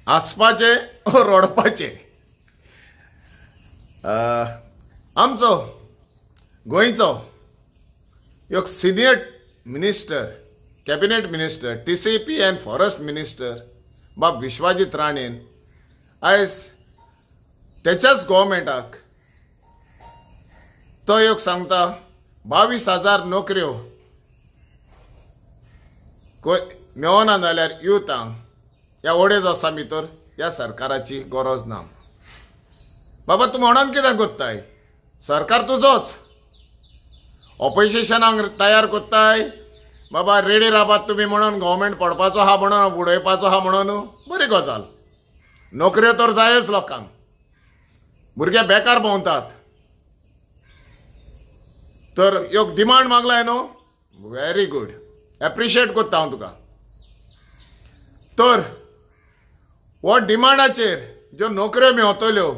हांसपाचे ओ रडपाचे आमचो गोंयचो एक senior minister cabinet minister TCP and forest minister बाब विश्वजीत राणेन आयज तेच्याच गव्हर्मेंटाक तो एक सांगता 22,000 नोकऱ्यो मेळना जाल्यार युथांक ह्या अडेज वर्सां भितर ह्या सरकाराची गरज ना. बाबा तूं म्हणून कितें कोत्ताय? सरकार तुजोच ऑपोजिशनाक तयार कोत्ताय बाबा रेडी राबात तुमी म्हणून गव्हर्मेंट पडपाचो आहा म्हणून उडयपाचो आहा म्हणून बरी गजाल. नोकऱ्यो तर जायच लोकांक. भुरगे बेकार भोंवतात तर एक डिमांड मागलाय न्हू व्हेरी गुड एप्रिशिएट कोत्ता हांव तुका. तर हो डिमांडाचेर ज्यो नोकऱ्यो मेळटल्यो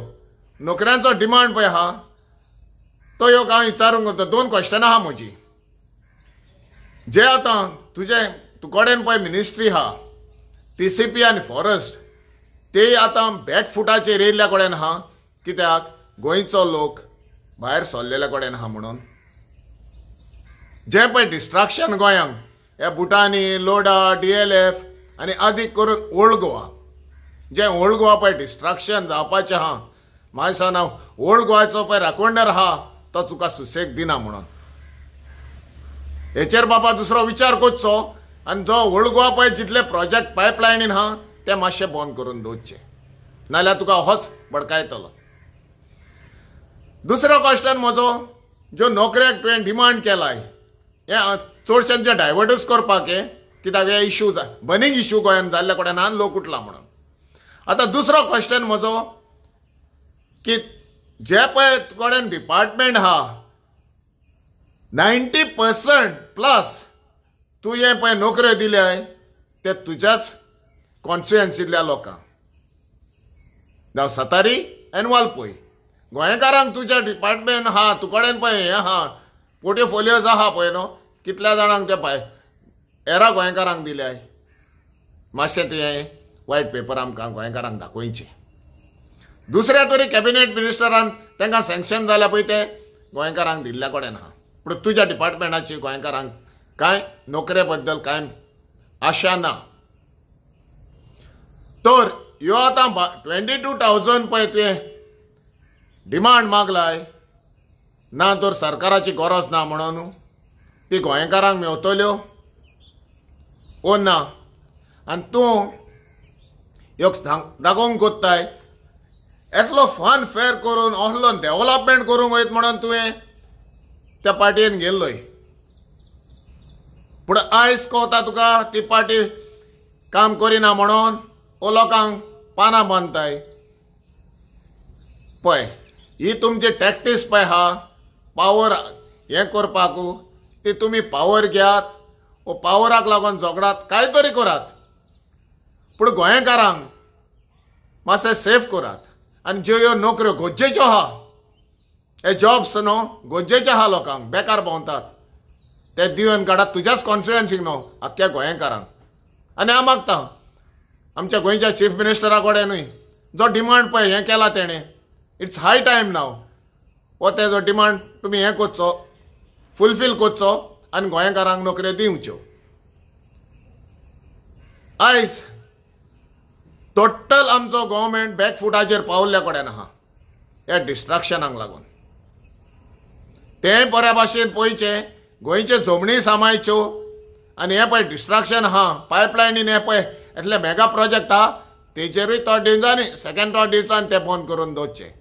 नोकऱ्यांचो डिमांड पळय आहा तो एक हांव विचारूंक वता. 2 क्वेश्चनां आहा म्हजी. जे आतां तूं कडेन पळय मिनिस्ट्री आहा TCP आनी फॉरेस्ट ते आतां बॅकफुटाचेर येयल्ल्या कडेन आहा कित्याक गोंयचो लोक भायर सरलेल्या कडेन आहा म्हणून. जे पळय डिस्ट्रॅक्शन गोंयांक ह्या बुटानी लोडा DLF आनी आदीक करून ओल्ड गोवा जे ओल्ड गोवा पळय डिस्ट्रॅक्शन जावपाचें आहा म्हाज्या दिसान हांव ओल्ड गोवाचो पळय राखणदार आहा तो तुका सुसेग दिना म्हणून. हेचेर बाबा दुसरो विचार करचो आनी जो ओल्ड गोवा पळय जितले प्रोजेक्ट पायपलायनीन आहा ते मातशे बंद करून दवरचे नाल्यार तुका होच भडकायतलो. दुसरो क्वेश्चन म्हजो ज्यो नोकऱ्याक तुवें डिमांड केलाय हे चडशे डायवर्टूच करपाक कित्याक हे इश्यू बनींग इश्यू गोंयांत जाल्ल्या कडेन आनी लोक उठला म्हणून. आतां दुसरो क्वेश्चन म्हजो की जे पळय कडेन डिपार्टमेंट आहा 90% प्लस तूं हे पळय नोकऱ्यो दिल्याय ते तुज्याच कॉन्स्टिट्युएन्सींतल्या लोकांक जावं सतारी एन वालपय गोंयकारांक तुज्या डिपार्टमेंट आहा तूं कडेन पळय हें आहा पोर्टफोलियोज आहा पळय न्हू कितल्या जाणांक ते पळय एरा गोंयकारांक दिल्याय. मातशें तें वायट पेपर आमकां गोंयकारांक दाखोवचें. दुसऱ्या तरी कॅबिनेट मिनिस्टरान तांकां सँक्शन जाल्या पळय ते गोंयकारांक दिल्ल्या कडेन आहा पूण तुज्या डिपार्टमेंटाची गोंयकारांक कांय नोकरे बद्दल कांय आशा ना. तर ह्यो आतां 22,000 पळय तुवें डिमांड मागलाय ना तर सरकाराची गरज ना म्हणून ती गोंयकारांक मेळटल्यो ओ ना. आनी तूं एक दाखोवंक कोत्ताय येतलो फन फेर करून असलो डेव्हलपमेंट करूंक वयत म्हणून तुवें त्या पार्टयेन गेल्लोय पूण आयज कोता तुका ती पार्टी काम करिना म्हणून ओ लोकांक पानां बांदताय. पळय ही तुमची टॅक्टीस पळय आहा पावर हें करपाकू ती तुमी पावर घेयात वो पावराक लागून झगडात काय तरी करात पूण गोंयकारांक मातशें सेफ करात. आनी ज्यो ह्यो नोकऱ्यो गरजेच्यो आहा हे जॉब्स न्हू गरजेचे आहा लोकांक बेकार भोंवतात ते दिवन काडात तुज्याच कॉन्स्टिट्युएन्सीक न्हू आख्ख्या गोंयकारांक. आनी हांव मागतां आमच्या गोंयच्या चीफ मिनिस्टरा कडेनूय जो डिमांड पळय हें केला तेणें इट्स हाय टायम नाव वो तेजो डिमांड तुमी हें करचो फुलफील करचो आनी गोंयकारांक नोकऱ्यो दिवच्यो. आयज टोटल आमचो गव्हर्मेंट बॅकफुटाचेर पावल्ल्या कडेन आहा ह्या डिस्ट्रॅक्शनाक लागून. तेंय बऱ्या भाशेन पळयचें गोंयच्यो जमनी सांबाळच्यो आनी हें पळय डिस्ट्रॅक्शन आहा पायपलायनीन हें पळय येतले मेगा प्रोजेक्ट आहा तेजेरूय तो दिवचा आनी सेकंड तो दिवचा आनी ते बंद करून दवरचे.